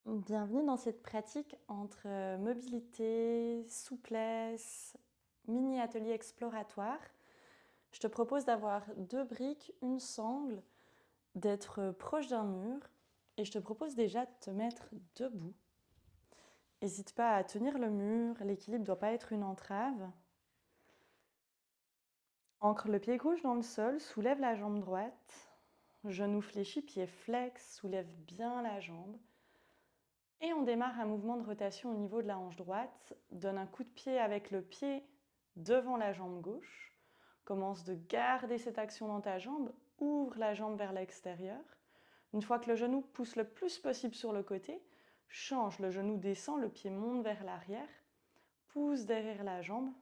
Bienvenue dans cette pratique entre mobilité, souplesse, mini-atelier exploratoire. Je te propose d'avoir 2 briques, une sangle, d'être proche d'un mur et je te propose déjà de te mettre debout. N'hésite pas à tenir le mur, l'équilibre ne doit pas être une entrave. Ancre le pied gauche dans le sol, soulève la jambe droite, genou fléchi, pied flex, soulève bien la jambe. Et on démarre un mouvement de rotation au niveau de la hanche droite. Donne un coup de pied avec le pied devant la jambe gauche. Commence de garder cette action dans ta jambe. Ouvre la jambe vers l'extérieur. Une fois que le genou pousse le plus possible sur le côté, change. Le genou descend, le pied monte vers l'arrière. Pousse derrière la jambe.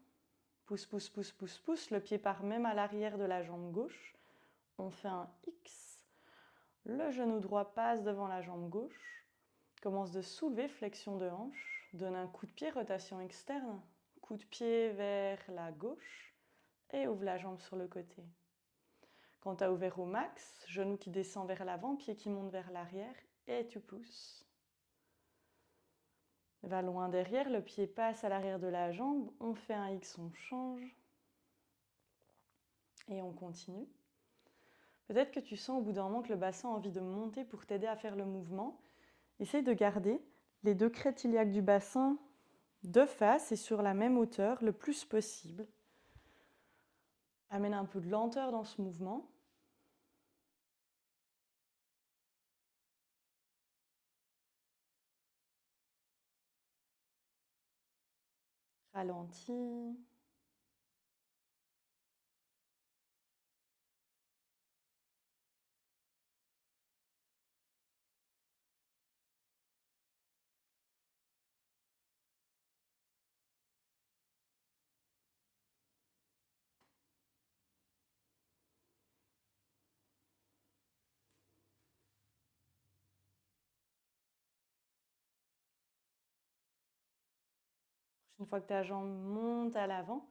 Pousse, pousse, pousse, pousse, pousse. Le pied part même à l'arrière de la jambe gauche. On fait un X. Le genou droit passe devant la jambe gauche. Commence de soulever, flexion de hanche. Donne un coup de pied, rotation externe. Coup de pied vers la gauche. Et ouvre la jambe sur le côté. Quand tu as ouvert au max, genou qui descend vers l'avant, pied qui monte vers l'arrière. Et tu pousses. Va loin derrière, le pied passe à l'arrière de la jambe. On fait un X, on change. Et on continue. Peut-être que tu sens au bout d'un moment que le bassin a envie de monter pour t'aider à faire le mouvement. Essaye de garder les 2 crêtes iliaques du bassin de face et sur la même hauteur le plus possible. Amène un peu de lenteur dans ce mouvement. Ralentis. Une fois que ta jambe monte à l'avant,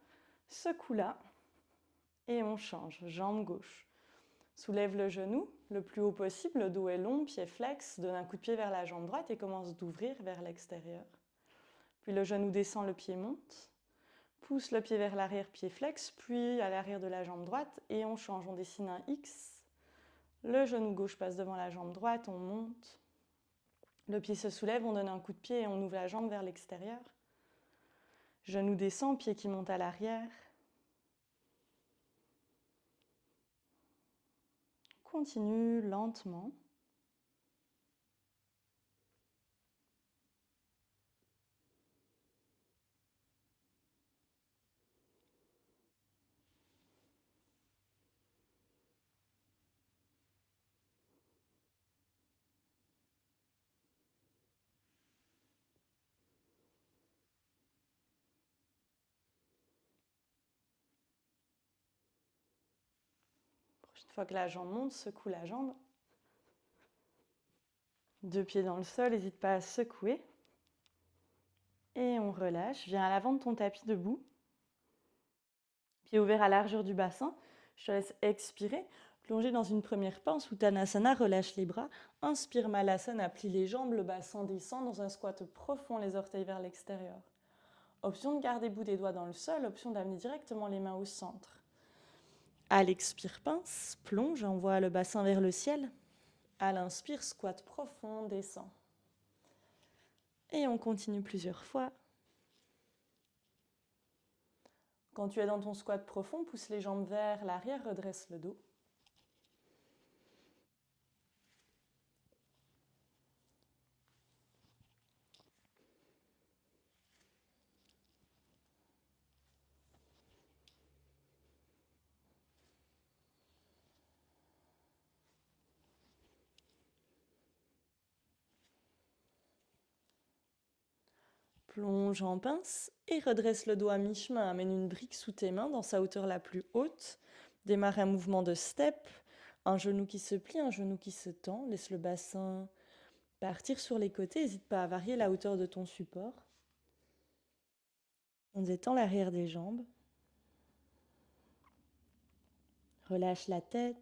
secoue-la et on change. Jambe gauche. Soulève le genou le plus haut possible, le dos est long, pied flex, donne un coup de pied vers la jambe droite et commence d'ouvrir vers l'extérieur. Puis le genou descend, le pied monte. Pousse le pied vers l'arrière, pied flex, puis à l'arrière de la jambe droite et on change. On dessine un X. Le genou gauche passe devant la jambe droite, on monte. Le pied se soulève, on donne un coup de pied et on ouvre la jambe vers l'extérieur. Genou descend, pied qui monte à l'arrière. Continue lentement. Prochaine fois que la jambe monte, secoue la jambe. 2 pieds dans le sol, n'hésite pas à secouer. Et on relâche. Viens à l'avant de ton tapis debout. Pied ouvert à largeur du bassin. Je te laisse expirer. Plonger dans une première pince ou Tanasana, relâche les bras. Inspire Malasana, plie les jambes, le bassin descend dans un squat profond, les orteils vers l'extérieur. Option de garder bout des doigts dans le sol, option d'amener directement les mains au centre. À l'expire, pince, plonge, envoie le bassin vers le ciel. À l'inspire, squat profond, descend. Et on continue plusieurs fois. Quand tu es dans ton squat profond, pousse les jambes vers l'arrière, redresse le dos. Plonge en pince et redresse le dos à mi-chemin. Amène une brique sous tes mains dans sa hauteur la plus haute. Démarre un mouvement de step. Un genou qui se plie, un genou qui se tend. Laisse le bassin partir sur les côtés. N'hésite pas à varier la hauteur de ton support. On détend l'arrière des jambes. Relâche la tête.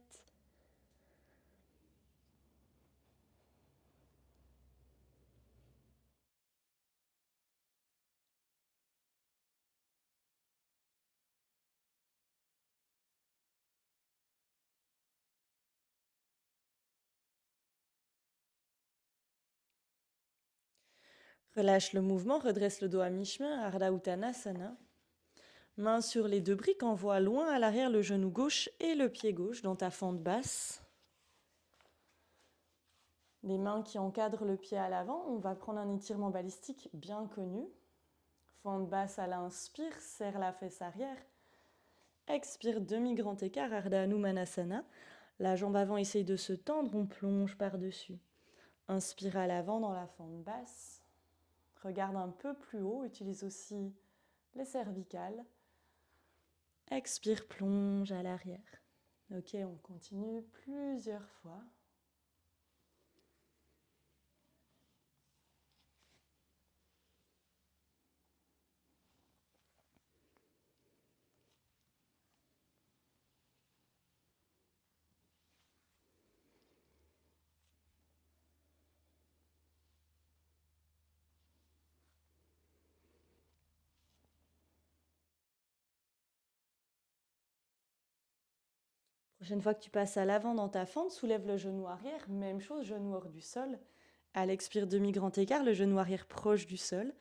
Relâche le mouvement, redresse le dos à mi-chemin, Ardha Uttanasana. Main sur les deux briques, envoie loin à l'arrière le genou gauche et le pied gauche dans ta fente basse. Les mains qui encadrent le pied à l'avant, on va prendre un étirement balistique bien connu. Fente basse à l'inspire, serre la fesse arrière. Expire, demi-grand écart, Ardha Hanumanasana. La jambe avant essaye de se tendre, on plonge par-dessus. Inspire à l'avant dans la fente basse. Regarde un peu plus haut, utilise aussi les cervicales. Expire, plonge à l'arrière. Ok, on continue plusieurs fois. Prochaine fois que tu passes à l'avant dans ta fente, soulève le genou arrière. Même chose, genou hors du sol. À l'expire, demi-grand écart, le genou arrière proche du sol.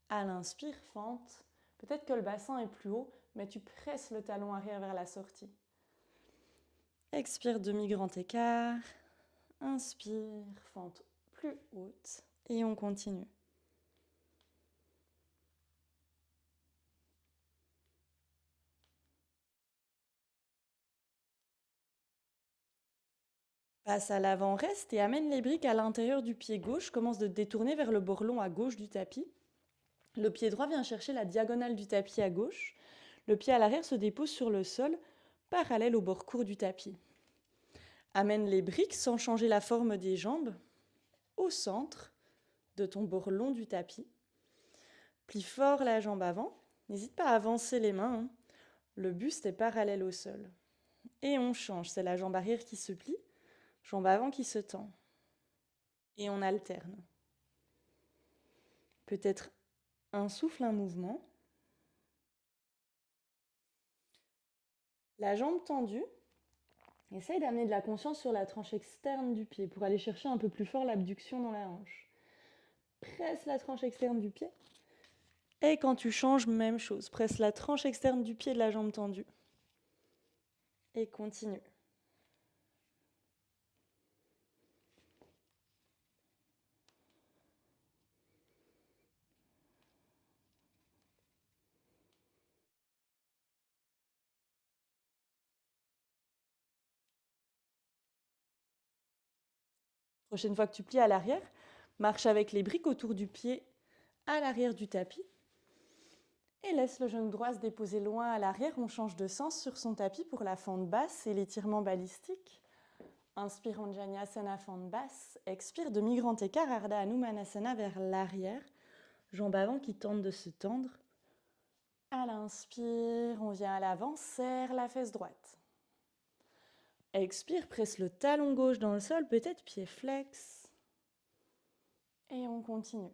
À l'inspire, fente. Peut-être que le bassin est plus haut, mais tu presses le talon arrière vers la sortie. Expire, demi-grand écart. Inspire, fente plus haute. Et on continue. Passe à l'avant, reste et amène les briques à l'intérieur du pied gauche. Commence de détourner vers le bord long à gauche du tapis. Le pied droit vient chercher la diagonale du tapis à gauche. Le pied à l'arrière se dépose sur le sol, parallèle au bord court du tapis. Amène les briques sans changer la forme des jambes au centre de ton bord long du tapis. Plie fort la jambe avant. N'hésite pas à avancer les mains. Le buste est parallèle au sol. Et on change. C'est la jambe arrière qui se plie, jambe avant qui se tend. Et on alterne. Peut-être un souffle, un mouvement. La jambe tendue. Essaye d'amener de la conscience sur la tranche externe du pied pour aller chercher un peu plus fort l'abduction dans la hanche. Presse la tranche externe du pied. Et quand tu changes, même chose. Presse la tranche externe du pied de la jambe tendue. Et continue. Prochaine fois que tu plies à l'arrière, marche avec les briques autour du pied à l'arrière du tapis. Et laisse le genou droit se déposer loin à l'arrière. On change de sens sur son tapis pour la fente basse et l'étirement balistique. Inspire Anjaneyasana, fente basse. Expire, demi-grand écart, Ardha Hanumanasana vers l'arrière. Jambe avant qui tente de se tendre. À l'inspire, on vient à l'avant, serre la fesse droite. Expire, presse le talon gauche dans le sol, peut-être pied flex. Et on continue.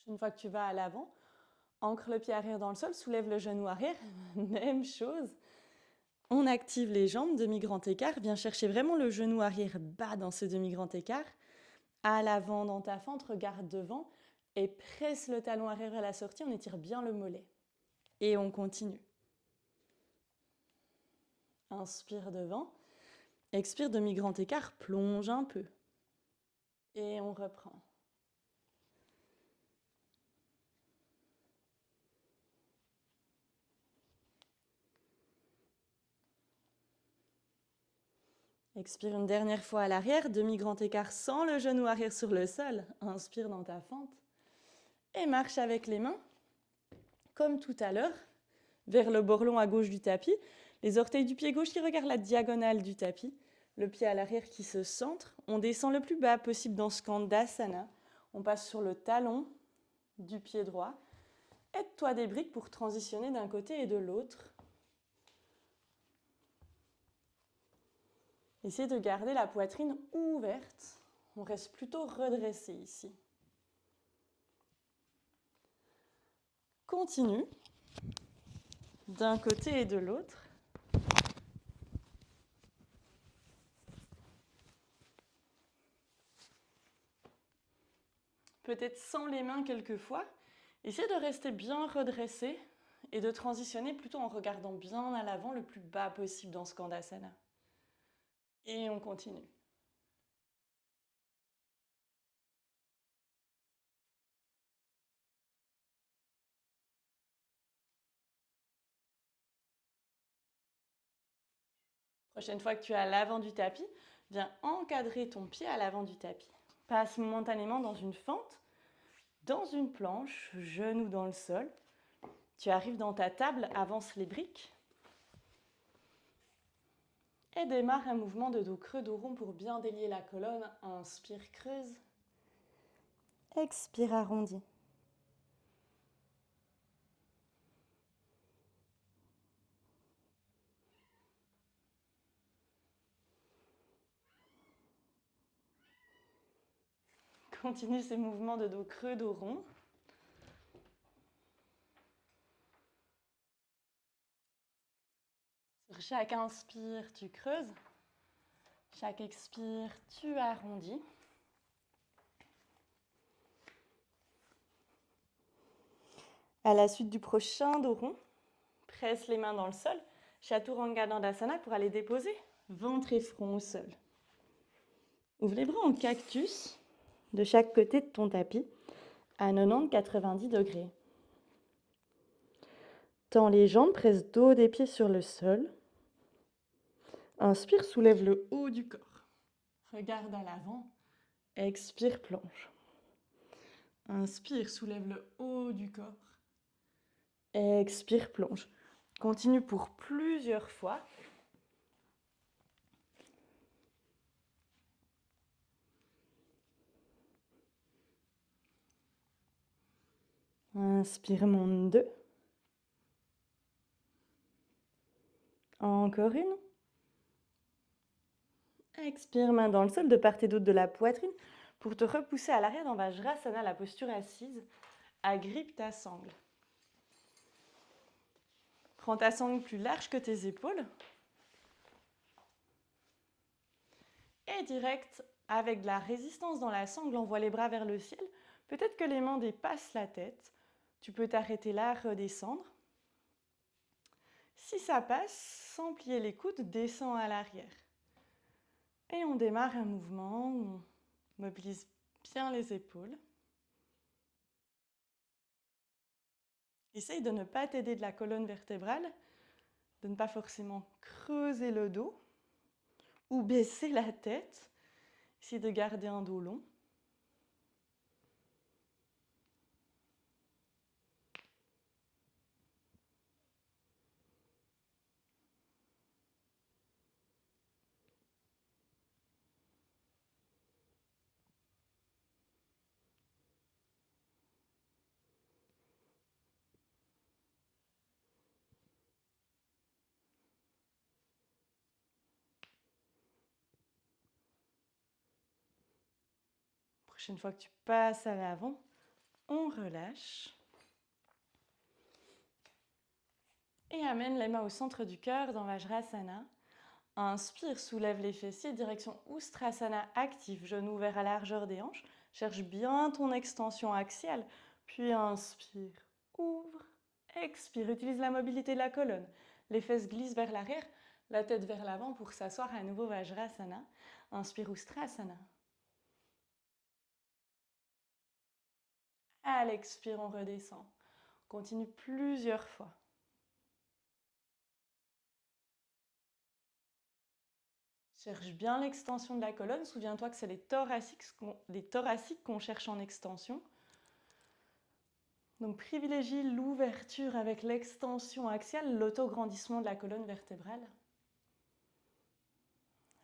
Une fois que tu vas à l'avant, ancre le pied arrière dans le sol, soulève le genou arrière, même chose. On active les jambes, demi-grand écart, viens chercher vraiment le genou arrière bas dans ce demi-grand écart. À l'avant dans ta fente, regarde devant et presse le talon arrière à la sortie, on étire bien le mollet. Et on continue. Inspire devant, expire demi-grand écart, plonge un peu. Et on reprend. Expire une dernière fois à l'arrière, demi-grand écart sans le genou arrière sur le sol. Inspire dans ta fente. Et marche avec les mains, comme tout à l'heure, vers le bord long à gauche du tapis. Les orteils du pied gauche qui regardent la diagonale du tapis. Le pied à l'arrière qui se centre. On descend le plus bas possible dans Skandasana. On passe sur le talon du pied droit. Aide-toi des briques pour transitionner d'un côté et de l'autre. Essayez de garder la poitrine ouverte. On reste plutôt redressé ici. Continue d'un côté et de l'autre. Peut-être sans les mains quelquefois. Essayez de rester bien redressé et de transitionner plutôt en regardant bien à l'avant le plus bas possible dans Skandasana. Et on continue. Prochaine fois que tu es à l'avant du tapis, viens encadrer ton pied à l'avant du tapis. Passe momentanément dans une fente, dans une planche, genou dans le sol. Tu arrives dans ta table, avance les briques. Et démarre un mouvement de dos creux, dos rond pour bien délier la colonne. Inspire, creuse. Expire, arrondi. Continue ces mouvements de dos creux, dos rond. Sur chaque inspire, tu creuses. Chaque expire, tu arrondis. À la suite du prochain dos rond, presse les mains dans le sol. Chaturanga Dandasana pour aller déposer ventre et front au sol. Ouvre les bras en cactus de chaque côté de ton tapis à 90-90 degrés. Tends les jambes, presse dos des pieds sur le sol. Inspire, soulève le haut du corps. Regarde à l'avant. Expire, plonge. Inspire, soulève le haut du corps. Expire, plonge. Continue pour plusieurs fois. Inspire, monte 2. Encore une. Expire, main dans le sol, de part et d'autre de la poitrine, pour te repousser à l'arrière dans Vajrasana, la posture assise. Agrippe ta sangle. Prends ta sangle plus large que tes épaules. Et direct, avec de la résistance dans la sangle, envoie les bras vers le ciel. Peut-être que les mains dépassent la tête. Tu peux t'arrêter là, redescendre. Si ça passe, sans plier les coudes, descends à l'arrière. Et on démarre un mouvement où on mobilise bien les épaules. Essaye de ne pas t'aider de la colonne vertébrale, de ne pas forcément creuser le dos ou baisser la tête. Essaye de garder un dos long. Prochaine fois que tu passes à l'avant, on relâche. Et amène les mains au centre du cœur dans Vajrasana. Inspire, soulève les fessiers, direction Ustrasana active, genou ouvert à la largeur des hanches. Cherche bien ton extension axiale. Puis inspire, ouvre, expire. Utilise la mobilité de la colonne. Les fesses glissent vers l'arrière, la tête vers l'avant pour s'asseoir à nouveau Vajrasana. Inspire Ustrasana. À l'expire, on redescend. Continue plusieurs fois. Cherche bien l'extension de la colonne. Souviens-toi que c'est les thoraciques qu'on cherche en extension. Donc privilégie l'ouverture avec l'extension axiale, l'autograndissement de la colonne vertébrale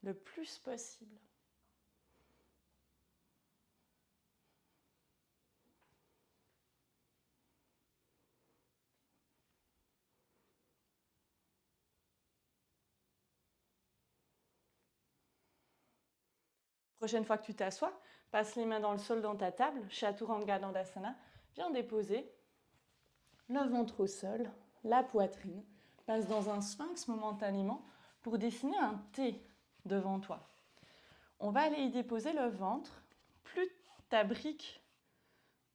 le plus possible. Prochaine fois que tu t'assois, passe les mains dans le sol dans ta table, Chaturanga Dandasana. Viens déposer le ventre au sol, la poitrine. Passe dans un sphinx momentanément pour dessiner un T devant toi. On va aller y déposer le ventre. Plus ta brique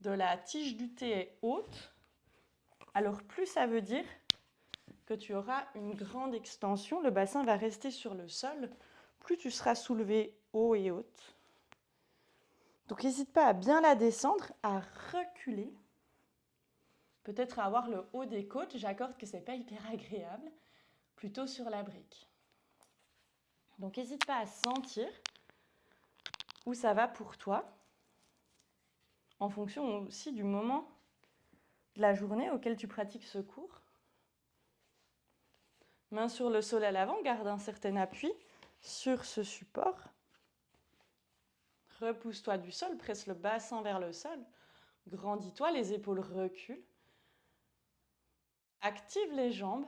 de la tige du T est haute, alors plus ça veut dire que tu auras une grande extension. Le bassin va rester sur le sol. Plus tu seras soulevé haut et haute. Donc n'hésite pas à bien la descendre, à reculer. Peut-être à avoir le haut des côtes. J'accorde que ce n'est pas hyper agréable. Plutôt sur la brique. Donc n'hésite pas à sentir où ça va pour toi, en fonction aussi du moment de la journée auquel tu pratiques ce cours. Main sur le sol à l'avant, garde un certain appui sur ce support. Repousse-toi du sol, presse le bassin vers le sol. Grandis-toi, les épaules reculent. Active les jambes,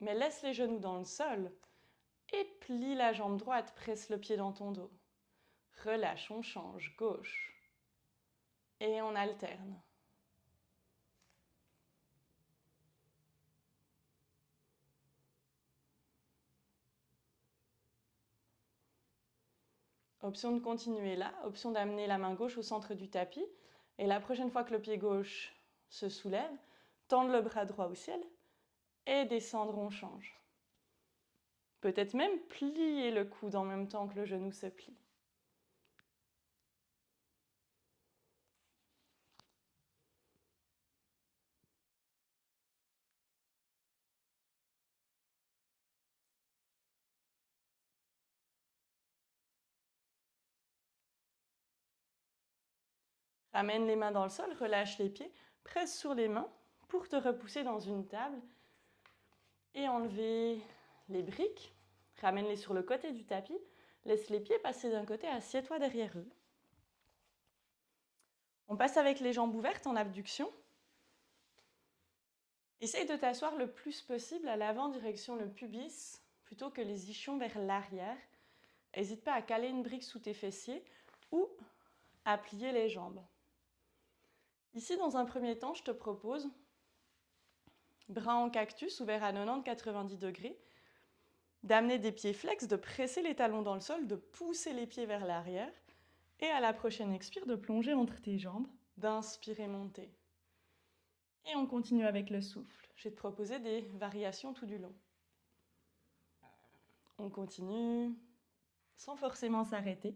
mais laisse les genoux dans le sol. Et plie la jambe droite, presse le pied dans ton dos. Relâche, on change, gauche. Et on alterne. Option de continuer là, option d'amener la main gauche au centre du tapis. Et la prochaine fois que le pied gauche se soulève, tendre le bras droit au ciel et descendre, on change. Peut-être même plier le coude en même temps que le genou se plie. Ramène les mains dans le sol, relâche les pieds, presse sur les mains pour te repousser dans une table et enlever les briques. Ramène-les sur le côté du tapis, laisse les pieds passer d'un côté, assieds-toi derrière eux. On passe avec les jambes ouvertes en abduction. Essaye de t'asseoir le plus possible à l'avant, direction le pubis, plutôt que les ischions vers l'arrière. N'hésite pas à caler une brique sous tes fessiers ou à plier les jambes. Ici, dans un premier temps, je te propose bras en cactus, ouverts à 90-90 degrés, d'amener des pieds flex, de presser les talons dans le sol, de pousser les pieds vers l'arrière, et à la prochaine expire, de plonger entre tes jambes, d'inspirer, monter. Et on continue avec le souffle. Je vais te proposer des variations tout du long. On continue sans forcément s'arrêter.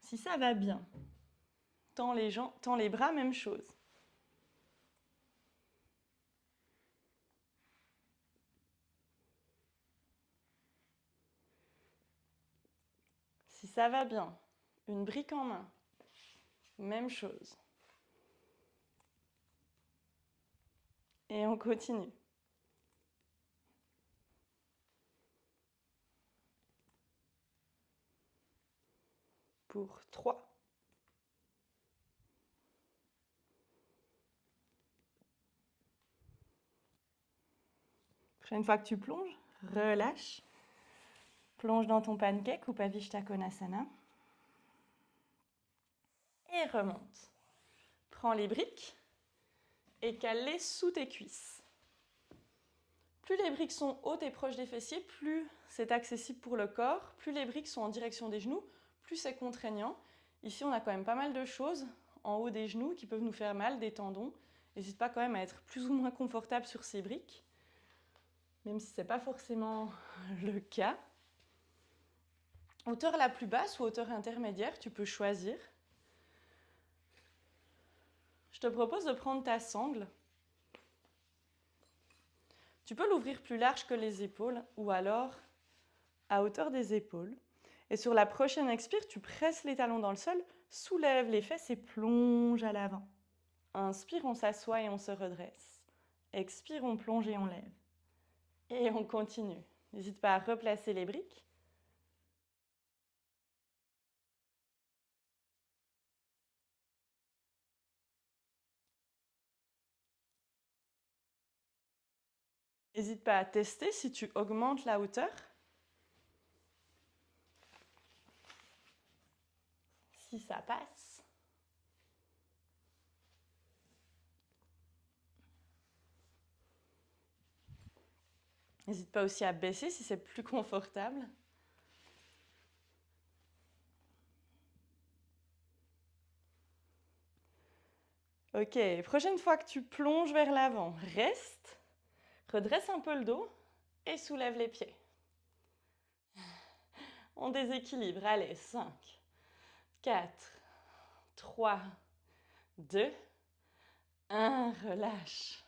Si ça va bien, tends les bras, même chose. Si ça va bien, une brique en main, même chose. Et on continue. Pour 3. Prochaine fois que tu plonges, relâche. Plonge dans ton pancake ou Upavishta Konasana. Et remonte. Prends les briques et cale-les sous tes cuisses. Plus les briques sont hautes et proches des fessiers, plus c'est accessible pour le corps. Plus les briques sont en direction des genoux, plus c'est contraignant. Ici, on a quand même pas mal de choses en haut des genoux qui peuvent nous faire mal, des tendons. N'hésite pas quand même à être plus ou moins confortable sur ces briques, même si ce n'est pas forcément le cas. Hauteur la plus basse ou hauteur intermédiaire, tu peux choisir. Je te propose de prendre ta sangle. Tu peux l'ouvrir plus large que les épaules ou alors à hauteur des épaules. Et sur la prochaine expire, tu presses les talons dans le sol, soulève les fesses et plonge à l'avant. Inspire, on s'assoit et on se redresse. Expire, on plonge et on lève. Et on continue. N'hésite pas à replacer les briques. N'hésite pas à tester si tu augmentes la hauteur. si ça passe. N'hésite pas aussi à baisser si c'est plus confortable. Ok, prochaine fois que tu plonges vers l'avant, reste, redresse un peu le dos et soulève les pieds. On déséquilibre, allez, 5, 4, 3, 2, 1, relâche.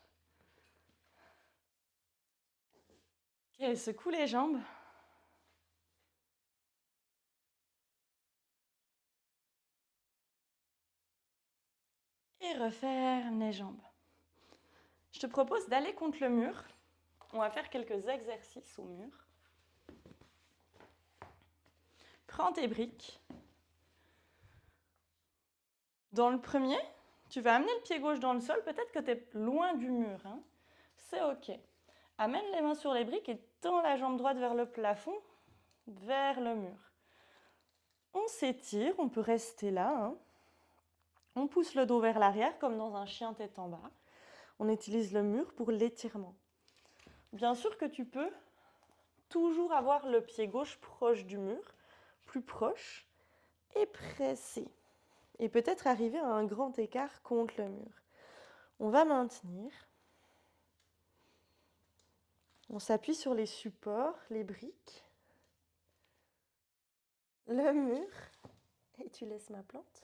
Ok, secoue les jambes. Et referme les jambes. Je te propose d'aller contre le mur. On va faire quelques exercices au mur. Prends tes briques. Dans le premier, tu vas amener le pied gauche dans le sol. Peut-être que tu es loin du mur. Hein. C'est OK. Amène les mains sur les briques et tends la jambe droite vers le plafond, vers le mur. On s'étire, on peut rester là. Hein. On pousse le dos vers l'arrière comme dans un chien tête en bas. On utilise le mur pour l'étirement. Bien sûr que tu peux toujours avoir le pied gauche proche du mur, plus proche, et presser. Et peut-être arriver à un grand écart contre le mur. On va maintenir. On s'appuie sur les supports, les briques, le mur, et tu laisses ma plante.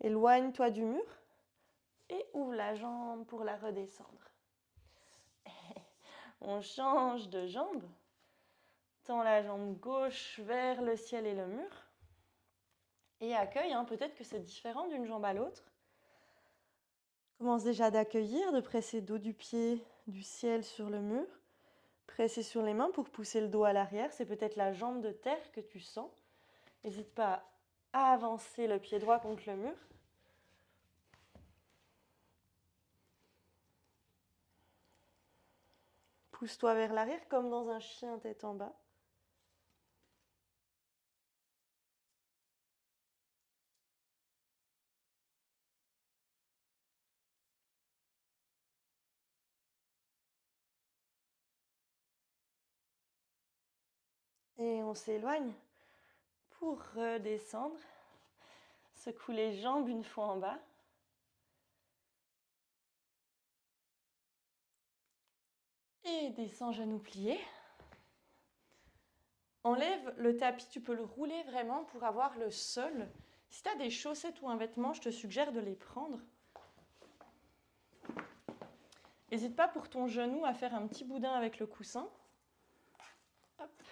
Éloigne-toi du mur et ouvre la jambe pour la redescendre. On change de jambe. Tends la jambe gauche vers le ciel et le mur. Et accueille, hein, peut-être que c'est différent d'une jambe à l'autre. Commence déjà d'accueillir, de presser le dos du pied du ciel sur le mur. Presser sur les mains pour pousser le dos à l'arrière. C'est peut-être la jambe de terre que tu sens. N'hésite pas à avancer le pied droit contre le mur. Pousse-toi vers l'arrière comme dans un chien tête en bas. Et on s'éloigne pour redescendre. Secoue les jambes une fois en bas. Et descends genoux pliés. Enlève le tapis, tu peux le rouler vraiment pour avoir le sol. Si tu as des chaussettes ou un vêtement, je te suggère de les prendre. N'hésite pas pour ton genou à faire un petit boudin avec le coussin. Hop.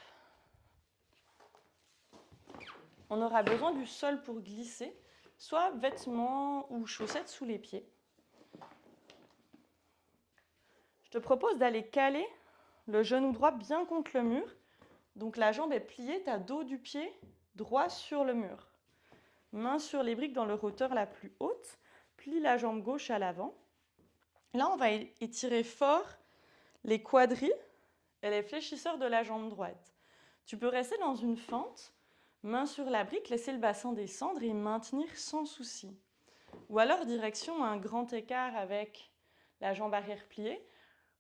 On aura besoin du sol pour glisser, soit vêtements ou chaussettes sous les pieds. Je te propose d'aller caler le genou droit bien contre le mur. Donc la jambe est pliée, tu as dos du pied droit sur le mur. Main sur les briques dans leur hauteur la plus haute. Plie la jambe gauche à l'avant. Là, on va étirer fort les quadris et les fléchisseurs de la jambe droite. Tu peux rester dans une fente, main sur la brique, laisser le bassin descendre et maintenir sans souci. Ou alors direction un grand écart avec la jambe arrière pliée.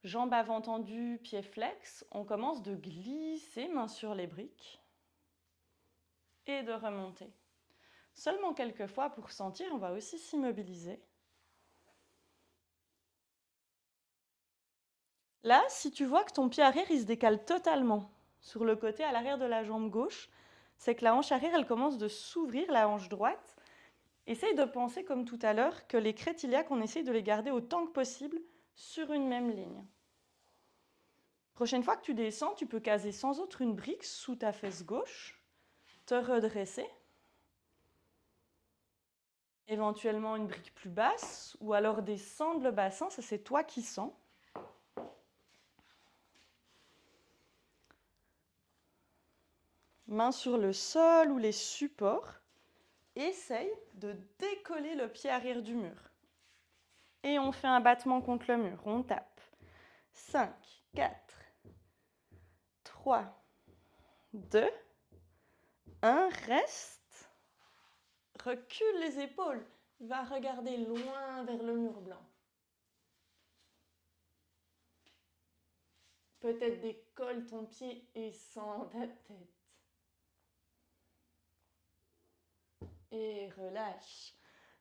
Jambe avant tendue, pied flex. On commence de glisser, main sur les briques et de remonter. Seulement quelques fois pour sentir, on va aussi s'immobiliser. Là, si tu vois que ton pied arrière, il se décale totalement sur le côté à l'arrière de la jambe gauche, c'est que la hanche arrière, elle commence de s'ouvrir, la hanche droite. Essaye de penser, comme tout à l'heure, que les crêtes iliaques, on essaye de les garder autant que possible sur une même ligne. Prochaine fois que tu descends, tu peux caser sans autre une brique sous ta fesse gauche, te redresser. Éventuellement une brique plus basse, ou alors descendre le bassin, ça c'est toi qui sens. Main sur le sol ou les supports. Essaye de décoller le pied arrière du mur. Et on fait un battement contre le mur. On tape. 5, 4, 3, 2, 1, reste. Recule les épaules. Va regarder loin vers le mur blanc. Peut-être décolle ton pied et sens ta tête. Et relâche.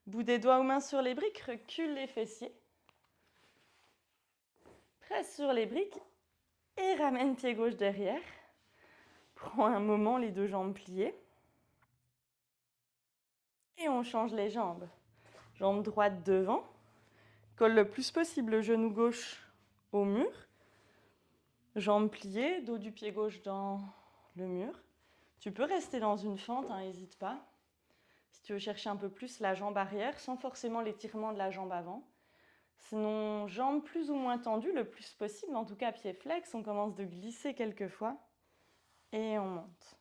Bout des doigts ou mains sur les briques, recule les fessiers. Presse sur les briques et ramène pied gauche derrière. Prends un moment les deux jambes pliées. Et on change les jambes. Jambe droite devant. Colle le plus possible le genou gauche au mur. Jambes pliées, dos du pied gauche dans le mur. Tu peux rester dans une fente, n'hésite pas. Si tu veux chercher un peu plus la jambe arrière, sans forcément l'étirement de la jambe avant. Sinon, jambes plus ou moins tendues, le plus possible, en tout cas pied flex, on commence de glisser quelques fois et on monte.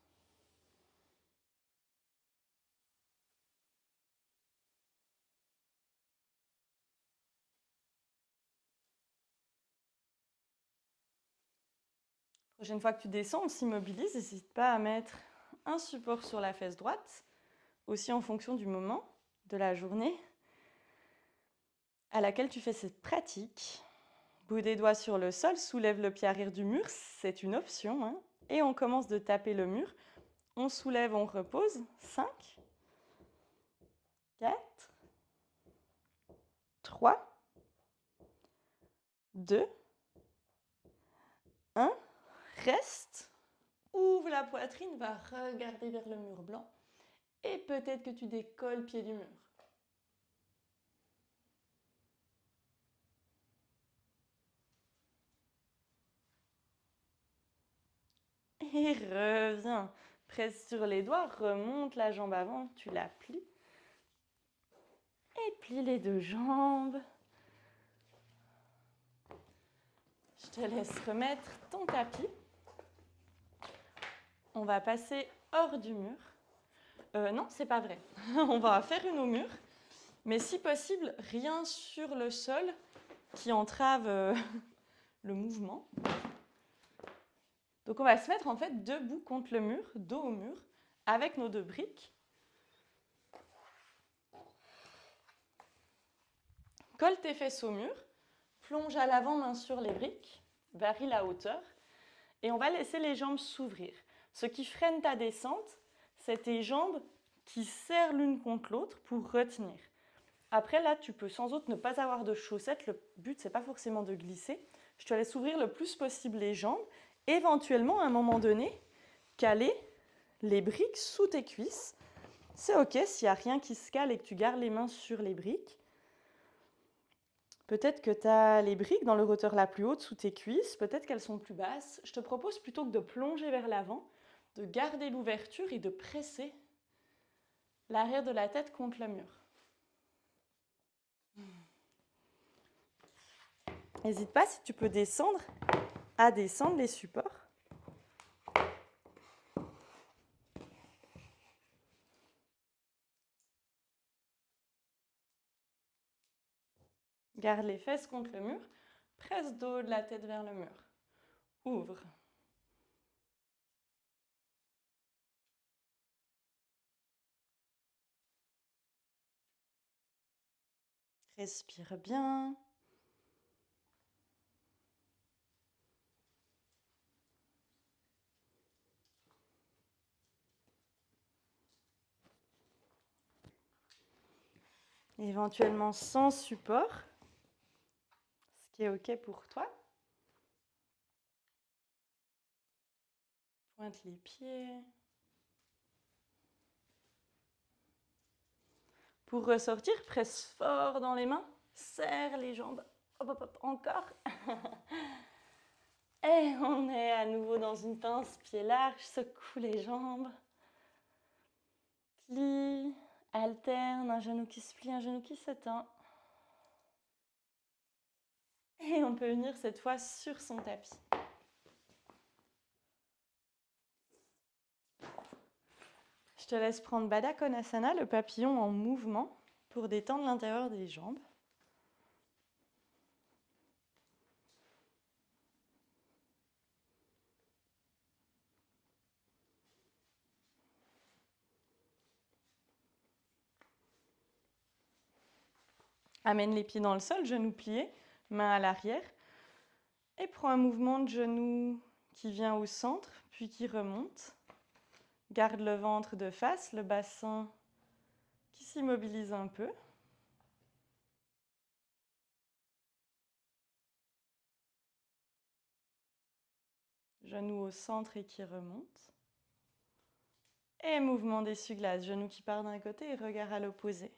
Prochaine fois que tu descends, on s'immobilise, n'hésite pas à mettre un support sur la fesse droite, aussi en fonction du moment de la journée à laquelle tu fais cette pratique. Bout des doigts sur le sol, soulève le pied arrière du mur, c'est une option, hein. Et on commence de taper le mur. On soulève, on repose. 5, 4, 3, 2, 1. Reste. Ouvre la poitrine, va regarder vers le mur blanc. Et peut-être que tu décolles pied du mur. Et reviens. Presse sur les doigts, remonte la jambe avant, tu la plies. Et plie les deux jambes. Je te laisse remettre ton tapis. On va passer hors du mur. Non, c'est pas vrai. On va faire une au mur. Mais si possible, rien sur le sol qui entrave le mouvement. Donc on va se mettre en fait debout contre le mur, dos au mur, avec nos deux briques. Colle tes fesses au mur, plonge à l'avant, main sur les briques, varie la hauteur, et on va laisser les jambes s'ouvrir. Ce qui freine ta descente, c'est tes jambes qui serrent l'une contre l'autre pour retenir. Après, là, tu peux sans doute ne pas avoir de chaussettes. Le but, c'est pas forcément de glisser. Je te laisse ouvrir le plus possible les jambes. Éventuellement, à un moment donné, caler les briques sous tes cuisses. C'est OK s'il n'y a rien qui se cale et que tu gardes les mains sur les briques. Peut-être que tu as les briques dans leur hauteur la plus haute sous tes cuisses. Peut-être qu'elles sont plus basses. Je te propose plutôt que de plonger vers l'avant, de garder l'ouverture et de presser l'arrière de la tête contre le mur. N'hésite pas, si tu peux descendre, à descendre les supports. Garde les fesses contre le mur. Presse dos de la tête vers le mur. Ouvre. Respire bien. Éventuellement sans support, ce qui est OK pour toi. Pointe les pieds. Pour ressortir, presse fort dans les mains. Serre les jambes. Hop, hop, hop, encore. Et on est à nouveau dans une pince, pied large, secoue les jambes. Plie, alterne, un genou qui se plie, un genou qui se tend. Et on peut venir cette fois sur son tapis. Je te laisse prendre Baddha Konasana, le papillon en mouvement, pour détendre l'intérieur des jambes. Amène les pieds dans le sol, genoux pliés, main à l'arrière. Et prends un mouvement de genou qui vient au centre, puis qui remonte. Garde le ventre de face, le bassin qui s'immobilise un peu. Genou au centre et qui remonte. Et mouvement d'essuie-glace, genou qui part d'un côté et regard à l'opposé.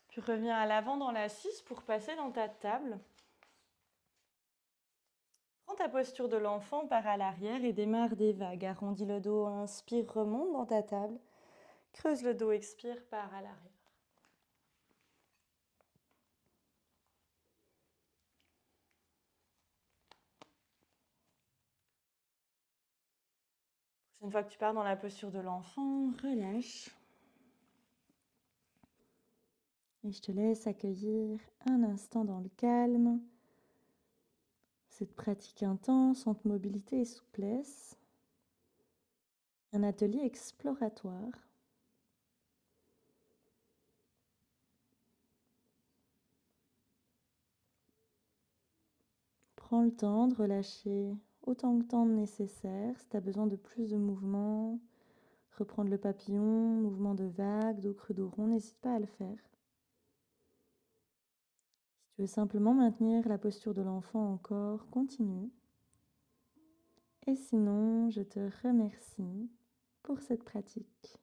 Puis reviens à l'avant dans l'assise pour passer dans ta table. Prends ta posture de l'enfant, pars à l'arrière et démarre des vagues. Arrondis le dos, inspire, remonte dans ta table. Creuse le dos, expire, pars à l'arrière. Une fois que tu pars dans la posture de l'enfant, relâche. Et je te laisse accueillir un instant dans le calme cette pratique intense entre mobilité et souplesse. Un atelier exploratoire. Prends le temps de relâcher autant de temps nécessaire. Si tu as besoin de plus de mouvement, reprendre le papillon, mouvement de vague, dos creux, dos rond, n'hésite pas à le faire. Si tu veux simplement maintenir la posture de l'enfant encore, continue. Et sinon, je te remercie pour cette pratique.